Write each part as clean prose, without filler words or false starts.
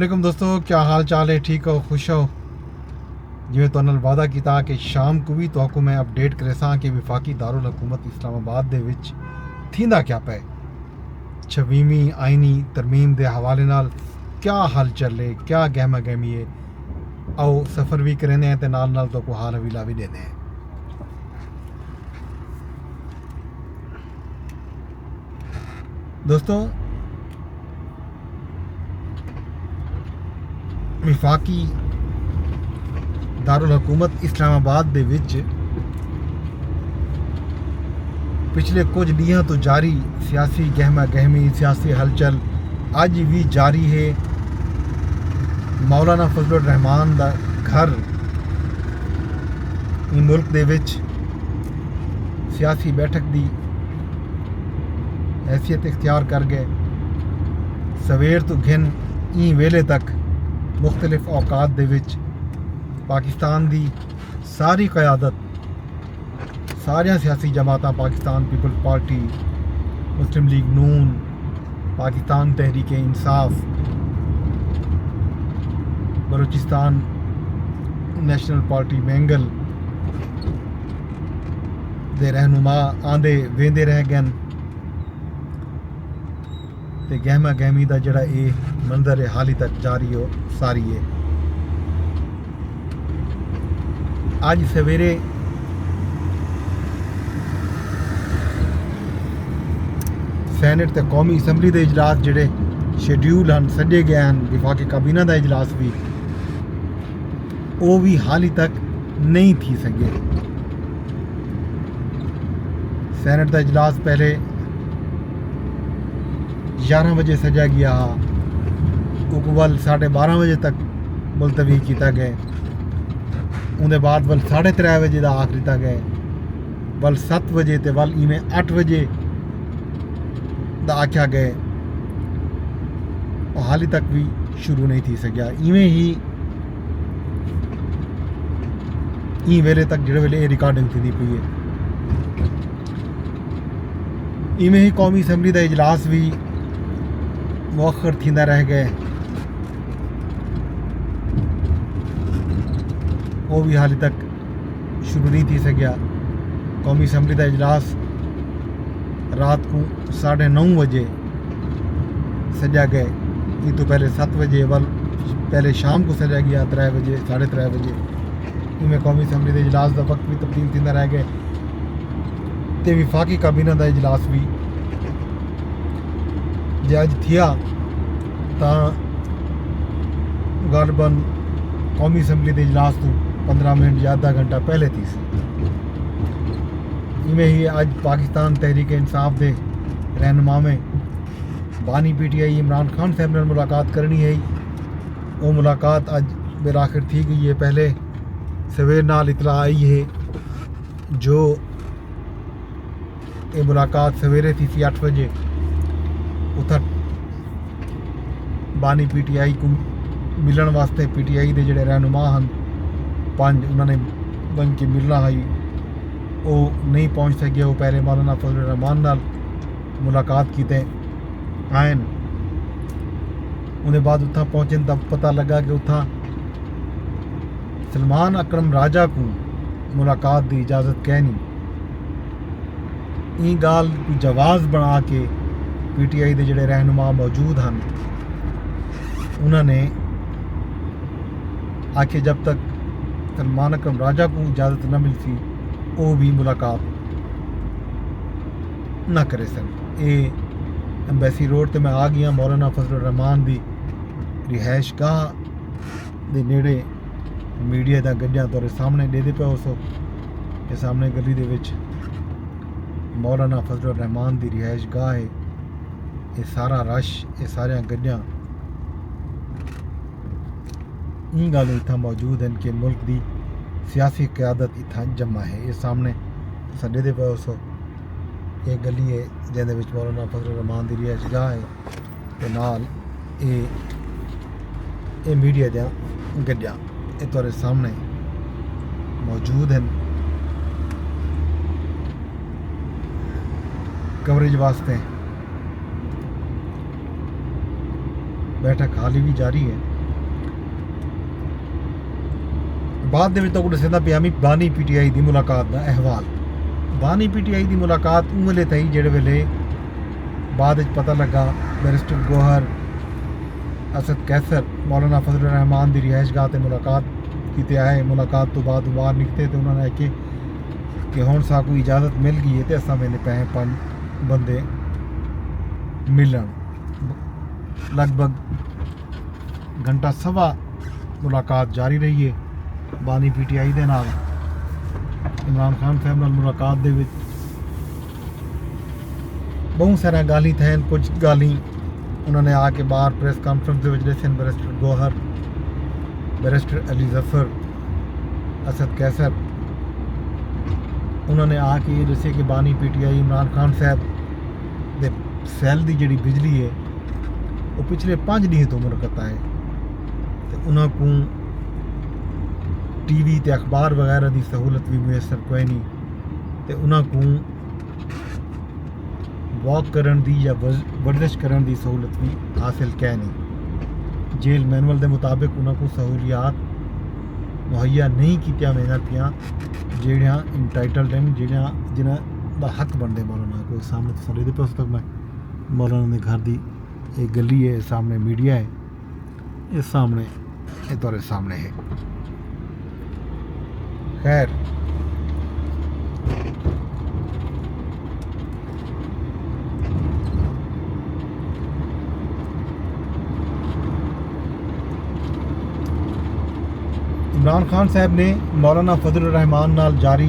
वालेकुम दोस्तों, क्या हाल चाल है? ठीक हो, खुश हो? जिमें तुहानू वादा किया कि शाम को भी तो मैं अपडेट करे सा कि विफाकी दारुल हुकूमत इस्लामाबाद दे विच थींदा क्या पे 26वीं आईनी तरमीम के हवाले नाल क्या हल चले, क्या गहमा गहमी है। आओ सफ़र भी करेंदे हैं तो नाल नाल तो हाल हवीला भी देंदे हैं। दोस्तों, विफाकी दारुल हुकूमत इस्लामाबाद दे विच पिछले कुछ दिनों तो जारी सियासी गहमा गहमी, सियासी हलचल अज भी जारी है। मौलाना फजलुर रहमान दा घर मुल्क दे विच सियासी बैठक की हैसियत इख्तियार कर गए। सवेर तो घिन ई वेले तक मुख्तलिफ औकात दे विच पाकिस्तान की सारी क़यादत, सारिया सियासी जमातां, पाकिस्तान पीपल्स पार्टी, मुस्लिम लीग नून, Pakistan Tehreek Insaf, Balochistan national party mangle दे रहनुमा आंदे वेंदे रह गए ते गहमा गहमी का जड़ा ये मंजर है हाली तक जारी हो सारी है। अज सवेरे सैनेट ते कौमी असैंबली के इजलास जोड़े शेड्यूल हैं सजे गए हैं, विफाकी काबीना का इजलास भी वो भी हाली तक नहीं थी सके। सैनेट का इजलास पहले 11 बजे सजा गया, वल 12:30 बजे तक मुलतवी किया गया। उनके बाद वल 3:30 बजे का आख दिता गया, वल 7 बजे तो वल इवें 8 बजे का आख्या गए और हाली तक भी शुरू नहीं थी सकिया। इवें ही ई वेले तक जिहड़े वेले रिकॉर्डिंग थी पई है। इवें ही कौमी असैंबली का इजलास भी मुअख्खर थींदा रह गए, वो भी हाली तक शुरू नहीं थी सकिया। कौमी असैंबली का इजलास रात को 9:30 बजे सजा गए। ये तो पहले 7 बजे वल पहले शाम को सजा गया 3 बजे 3:30 बजे। इनमें कौमी असैंबली के इजलास का वक्त भी तब्दील थींदा रह गए ते विफाकी काबीना का इजलास भी जे अज थिया तो गालबन कौमी असैंबली के इजलास तो 15 मिनट या आधा घंटा पहले थी। इवें ही अज पाकिस्तान तहरीक इंसाफ के रहनुमा में बानी PTI इमरान खान साहब ने मुलाकात करनी है। वो मुलाकात अज बिल आखिर थी गई है। पहले सवेर नाल इतला आई है जो ये मुलाकात सवेरे थी 8 बजे। उत बानी PTI को मिलन वास्ते PTI के जोड़े रहनुमा हैं 5 उन्होंने बन के मिलना है, वो नहीं पहुँच सके। वो पहले मौलाना फजलुर रहमान नाल मुलाकात की आए। उन्हें बाद उतना पहुँचे तब पता लगा कि उतना सलमान अकरम राजा को मुलाकात की इजाज़त कहनी। ई गाल को जवाज़ बना के PTI के जोड़े रहनुमा मौजूद हैं उन्होंने आखे जब तक सलमान अकरम राजा को इजाज़त न मिलती वो भी मुलाकात ना करे सन। ये एम्बेसी रोड तो मैं आ गया मौलाना फजलुर रहमान की रिहाइश गाह के नेड़े। मीडिया का गड्डियां तुहाडे सामने देदे पे उस ये सामने गली दे विच मौलाना फजलुर रहमान की रिहाइश गाह है। ये सारा रश, ये सारिया गड्डियां ई गल इतना मौजूद हैं कि मुल्क की सियासी क्यादत इतना जमा है। ये सामने सडे दे पे उस ये गली है जिहदे विच मौलाना फजलुर रहमान की रिहाइश गाह है ते नाल ये मीडिया दी गड्डियां ये तुहाडे सामने मौजूद हैं कवरेज वास्ते। बैठक हाल ही भी जारी है। बाद ਦੇ ਵਿੱਚ ਤਾਂ ਦੱਸਦਾ ਪਿਆ ਮੈਂ ਬਾਨੀ PTI ਦੀ ਮੁਲਾਕਾਤ ਦਾ ਅਹਿਵਾਲ। ਬਾਨੀ PTI ਦੀ ਮੁਲਾਕਾਤ ਉਹ ਵੇਲੇ ਤਈ ਜਿਹੜੇ ਵੇਲੇ ਬਾਅਦ ਵਿੱਚ ਪਤਾ ਲੱਗਾ ਬੈਰਿਸਟਰ ਗੋਹਰ असद कैसर मौलाना फजल रहमान की रिहाइश गाह से मुलाकात की आए। मुलाकात तो बाद बाहर निकले तो उन्होंने आखे कि हुण साकू इजाज़त मिल गई है तो असा वेंदे पे 5 बंदे मिलन। लगभग घंटा सवा मुलाकात जारी रही है बानी PTI दे नाल। इमरान खान साहब नाल मुलाकात दे विच बहुत सारा गाली थैन, कुछ गाली उन्होंने आके बाहर प्रेस कॉन्फ्रेंस के दसे बैरिस्टर गौहर, बैरिस्टर अली जफर, असद कैसर उन्होंने आके ये दसे कि बानी PTI इमरान खान साहब दे सैल की जी बिजली है वो पिछले 5 दिन तो मुरकता है तो उन्होंने TV ते अखबार वगैरह की सहूलत भी मुयसर कोई नहीं तो उन्होंने वॉक करन दी या वर्जिश करन दी सहूलत भी हासिल कै नहीं। जेल मैनुअल के मुताबिक उन्होंने सहूलियात मुहैया नहीं कीतियां वेंदियां पियां ਜਿਹੜੀਆਂ इंटाइटल्ड हैं, जिन्हां दा हक बनते मौलाना कोई सामने तस्वीर दे पे उस तक मैं मौलाना के घर की एक गली है, सामने मीडिया है, इस सामने ये तुहाडे सामने है। खैर इमरान खान साहब ने मौलाना फजल रहमान नाल जारी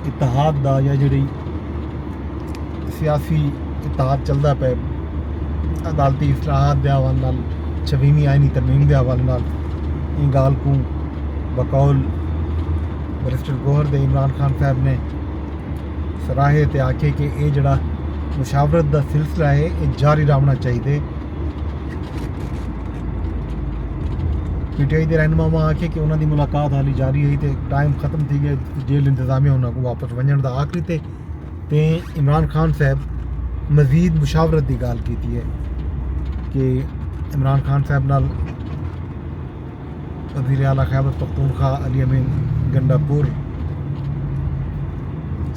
इतिहाद दा या जी सियासी इतिहाद चलता पे अदालती इसलाहत के हवाले नाल 26वीं आईनी तरमीम के हवाले नाल इन गाल को बकौल बैरिस्टर गौहर दे इमरान खान साहब ने सराहे ते आखे कि ये जड़ा मुशावरत का सिलसिला है ये जारी रहना चाहिए। PTI के रहनुमा आखे कि उन्होंने मुलाकात हाली जारी है तो टाइम ख़त्म थी गया, जेल इंतजामिया उन्होंने वापस वजन का आखिरी ते इमरान खान साहब मजीद मुशावरत की गाल की है कि इमरान खान साहब नाल वज़ीर आला खैबर पख्तूनख्वा अली अमीन गंडापुर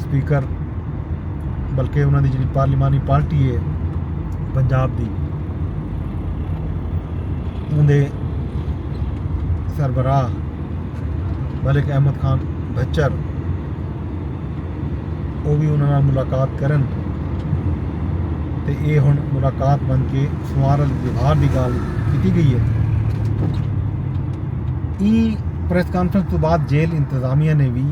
स्पीकर बल्कि उन्होंने जी पार्लिमानी पार्टी है पंजाब की उनके सरबराह मलिक अहमद खान बच्चर वो भी उन्होंने मुलाकात करन ते ये हुण मुलाकात बन के सुमारल व्यवहार की गल की गई है। प्रेस कॉन्फ्रेंस तो बाद जेल इंतजामिया ने भी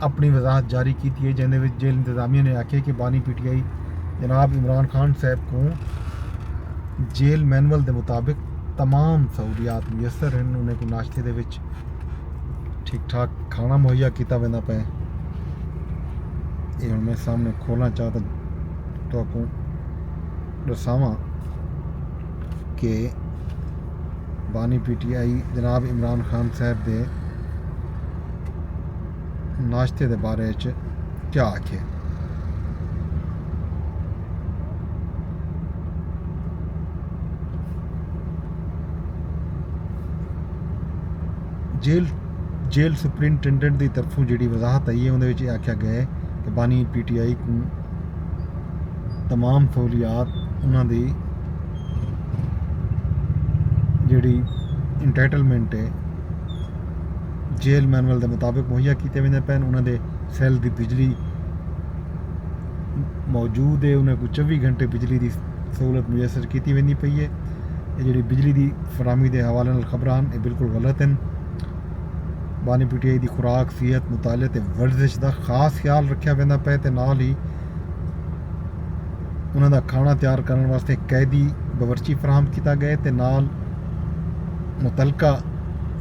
अपनी वजाहत जारी की है जिंदे विच जेल इंतजामिया ने आखे कि बानी PTI जनाब इमरान खान साहब को जेल मैनुअल के मुताबिक तमाम सहूलियात मुयसर हैं। उन्हें को नाश्ते दे विच ठीक ठाक खाना मुहैया किया वेंदा पे। ये मैं सामने खोलना चाहता तो आपको दसावां कि बानी PTI जनाब इमरान खान साहब के नाश्ते के बारे क्या आखे। जेल सुपरिंटेंडेंट की तरफों जी वजाहत आई है उन्हें आख्या गया है कि बानी PTI को तमाम सहूलियात उन्होंने जी इंटाइटलमेंट है जेल मैनुअल के मुताबिक मुहैया किए वेंदे पैन। उन्होंने सैल की बिजली मौजूद है, उन्हें को 24 घंटे बिजली की सहूलत मुयसर की वेंदी पई है। ये जी बिजली की फराहमी के हवाले नाल खबरां ये बिल्कुल गलत हैं। बानी PTI की खुराक सेहत मुताले ते वर्जिश का खास ख्याल रखा वेंदा पे ते नाल ही उन्होंने खाना तैयार करने वास्ते कैदी बावर्ची फराहम किया गया ते नाल मुतलका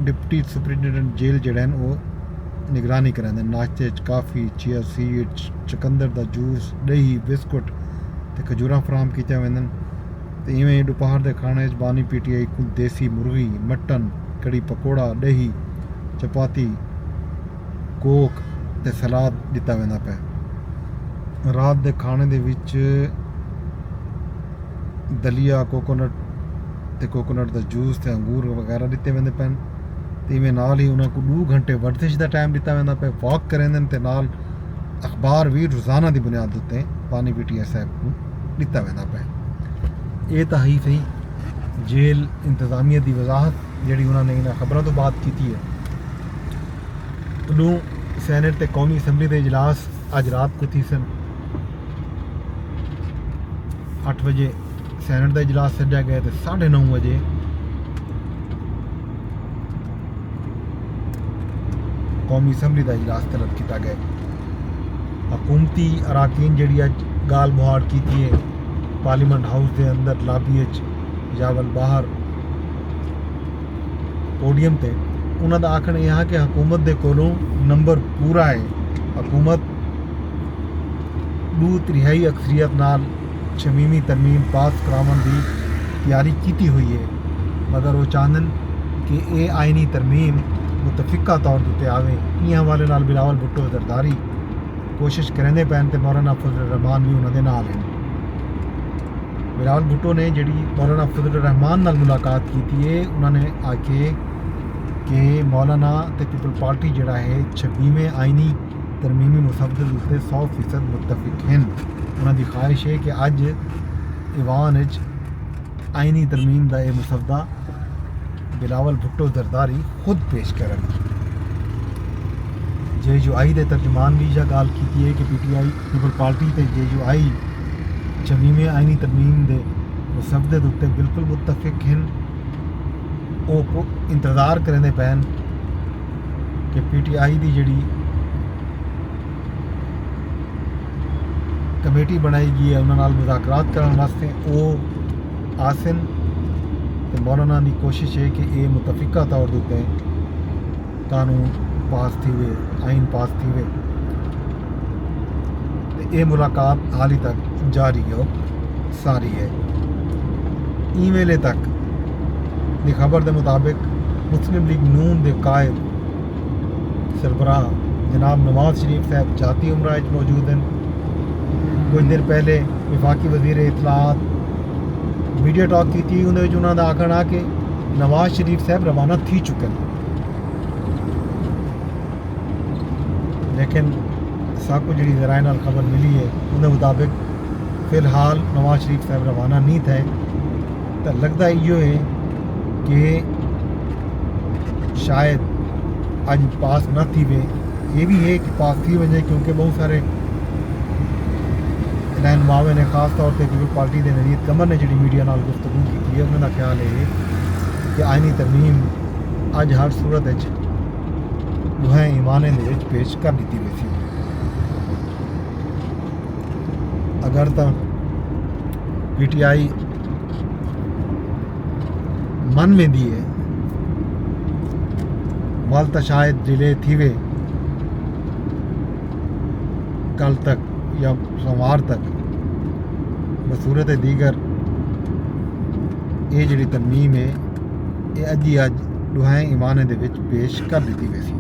डिप्टी सुपरिटेंडेंट जेल जड़े हैं वो निगरानी कराते। नाश्ते काफ़ी चिया सीड चकंदर का जूस दही बिस्कुट ते खजूर फराहम किया वेंदन। तो इवें दोपहर के खाने बानी PTI को देसी मुर्गी मटन कड़ी पकौड़ा दही चपाती कोक ते सलाद दिता वेंदा पे। रात के खाने दे विच दलिया कोकोनट ते कोकोनट का जूस ते अंगूर वगैरह दिते वेंदे पैन ते इवें नाल ही उन्हां को 2 घंटे वर्जिश का टाइम दिता वेंदा पे वॉक करेंदे ते नाल अखबार भी रोज़ाना की बुनियाद उत्ते पानी पीटीआई साहब को दिता वेंदा पे। ये तो ही सही जेल इंतजामिया की वजाहत जी उन्होंने इन खबरों तो बात की है। उदों सैनेट ते कौमी असैम्बली के इजलास अज रात को थी सन 8 बजे सैनेट का इजलास सद्या गया तो 9:30 बजे कौमी असैम्बली का इजलास तलब किया गया। हुकूमती अराकीन जी अज गाल मुहाड़ की है पार्लीमेंट हाउस के अंदर लाबी जावल बाहर पोडियम ते उन्हों का आखना यह कि हुकूमत के कोलों नंबर पूरा है। हुकूमत 2/3 अक्सरियत नाल शमीमी तरमीम पास करावन की तैयारी की हुई है, मगर वो चाहन कि ये आइनी तरमीम मुतफिका तौर पर आवे। इं हवाले नाल बिलावल भुट्टो जरदारी कोशिश करेंदे पैन ते मौलाना फजल रहमान भी उन्होंने नाल हैं। बिलावल भुट्टो ने जी मौलाना फजल रहमान नाल मुलाकात की है, उन्होंने आखे कि मौलाना ते पीपल पार्टी जड़ा है 26वें आइनी तरमीमी मुसवदे उत्ते 100% मुतफिक हैं। उन्होंने ख्वाहिश है कि अज ईवान आइनी तरमीम का यह मुसवदा बिलावल भुट्टो जरदारी खुद पेश करें। JUI के तर्जमान भी यह गाल की है कि PTI पीपल पार्टी ते JUI 26वें आइनी तरमीम के मुसवदे उत्ते बिल्कुल मुतफिक हैं। वो इंतज़ार करेंदे पैन कि PTI की जी कमेटी बनाई गई है उन्होंने मुज़ाकरात करने वास्ते वो आसन तो मौलाना की कोशिश है कि ये मुतफिका तौर पर कानून पास थी वे आइन पास थी वे। तो ये मुलाकात हाल तक जारी है सारी है। ईमेल तक की खबर के मुताबिक मुस्लिम लीग नून के कायद सरबराह जनाब नवाज शरीफ साहब जाती उमरा मौजूद हैं। कुछ देर पहले वफाकी वजीर इतलात मीडिया टॉक की थी, उन्होंने आखना कि नवाज शरीफ साहब रवाना थी चुके हैं, लेकिन साकू जी जराए नाल खबर मिली है उन्हें मुताबिक फ़िलहाल नवाज शरीफ साहब रवाना नहीं थे। तो लगता यो है कि शायद अज पास न थी वे। ये भी है कि पास थी वजह क्योंकि बहुत सारे रहनुमावे ने खास तौर पर पीपल पार्टी के नवीद कमर ने जी मीडिया नाल गुफ्तगू की है। उन्होंने ख्याल है कि आइनी तरमीम अज हर सूरत दुहें ईमाने पेश कर दी गई सी। अगर तो PTI मन में दी है वाल तो शायद डिले थी वे कल तक या सोमवार तक। बसूरत दीगर ये जी तरमीम है ये अज ही अज दुहें ईमाने दे विच पेश कर दी गई सी।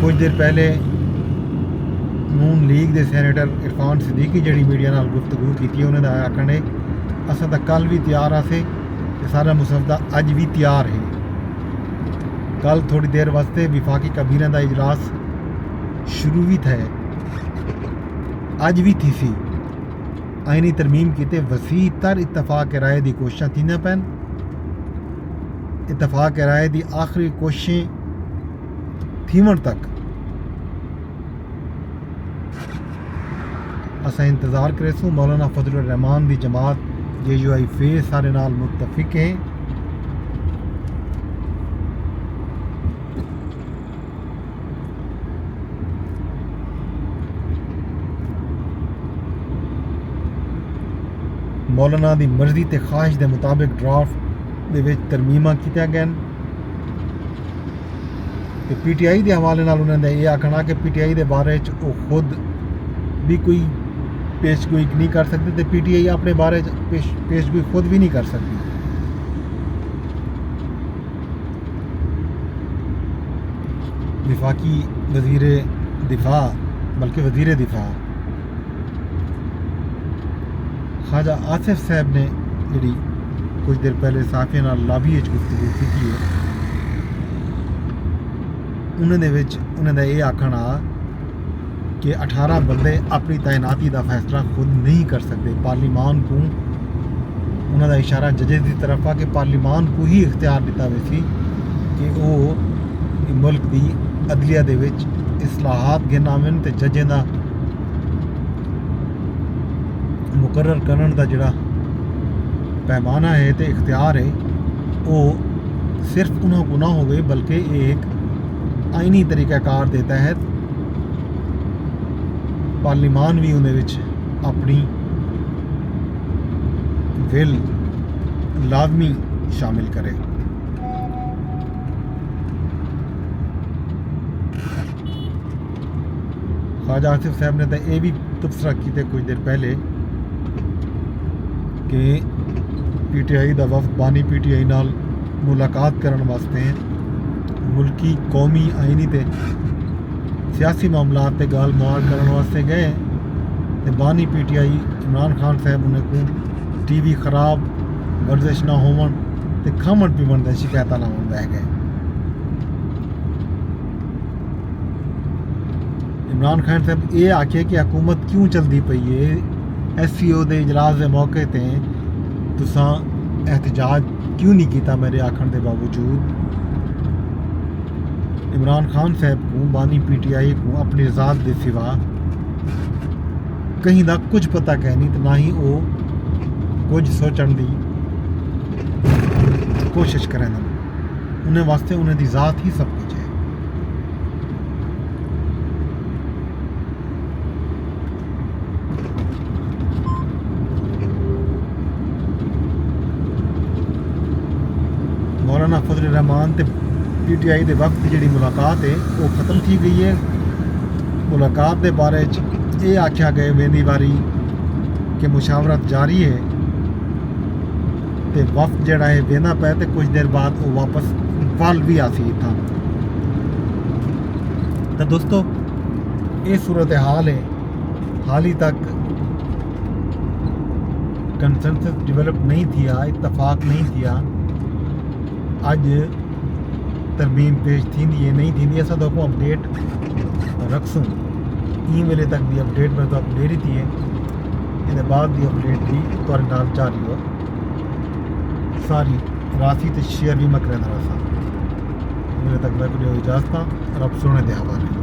कुछ देर पहले नून लीग के सैनेटर इरफान सिद्दीकी जी मीडिया नाल गुफ्तगू की उन्होंने आखना है असा तो कल भी तैयार आसे सारा मुसवदा अज भी तैयार है। कल थोड़ी देर वास्ते विफाकी काबीना का इजलास शुरू भी था, अज भी थी सी। आइनी तरमीम किते वसी तर इतफाक राय की कोशिशें थी पैन। इतफाक राय की आखिरी कोशिशें थीवन तक असा इंतज़ार करेसूँ। मौलाना फजल रहमान की जमात JUI फेस सारे नाल मुतफिक है। मौलाना की मर्जी ते ख्वाहिश के मुताबिक ड्राफ्ट दे विच तरमीमां कीतियां गईन। PTI के हवाले नाल उन्होंने ये आखना कि PTI के बारे वो खुद भी कोई पेशगोई नहीं कर सकते तो PTI अपने बारे पेशगोई खुद भी नहीं कर सकती। वफाकी वज़ीर दिफा बल्कि वज़ीर दिफा ख्वाजा आसिफ साहब ने जी कुछ देर पहले साफिया नाल लाभी गुफ्तगू की है, उन्होंने ये आखना कि 18 बंदे अपनी तैनाती का फैसला खुद नहीं कर सकते। पार्लीमान को उन्होंने इशारा जजेस की तरफ आ कि पार्लीमान को ही इख्तियार दिता वे कि वो मुल्क की अदलिया दे विच इस्लाहात गिनावन ते जजें का मुकर्रर करने का जोड़ा पैमाना है तो इख्तियार है वो सिर्फ उन्होंने को ना हो बल्कि एक आइनी तरीक़ाकार के तहत पार्लीमान भी उन्हें अपनी विल लाजमी शामिल करे। ख्वाजा आसिफ साहब ने तो यह भी तबसरा किया कुछ देर पहले कि PTI का वफद बानी PTI नाल मुलाकात करने वास्ते मुल्की कौमी आइनी ते सियासी मामलात ते गाल मुआर करने वास्ते गए तो बानी PTI इमरान खान साहब उन्हें को TV खराब वर्जिश ना होवन ते खावन पीवन की शिकायत ना हो बह गए। इमरान खान साहब ये आखे कि हुकूमत क्यों चलती पई है, SCO के इजलास के मौके पर तुसा एहतजाज क्यों नहीं किया मेरे आखन के बावजूद। इमरान खान साहब को बानी PTI को अपनी ज़ात के सिवा कहीं का कुछ पता कह नहीं तो ना ही वो कुछ सोचने की कोशिश करें। उन्हें वास्ते उन्हें दी ज़ात ही सब कुछ है। मौलाना फजल रहमान ते PTI के वक्त की जी मुलाकात है वो ख़त्म की गई है। मुलाकात के बारे ये आख्या गया वेंदी वारी कि मुशावरत जारी है तो वफद जड़ा है वेंदा पे तो कुछ देर बाद वो वापस वाल भी आसी था। तो दोस्तों ये सूरत हाल है, हाल ही तक कंसेंसस डेवलप नहीं थिया, इत्तफाक नहीं थिया। अज तरमीम पेश थी नहीं थी अस तो अपडेट रखसूँ ई वेले तक की अपडेट मैं तो अपडेट ही थी है ये बाद की अपडेट भी तुहाडे नाल जारी हो सारी राशि तो शेयर भी मैं करें रहा। मेरे तक मैं को इजाज़त रब सोने दे हवाले।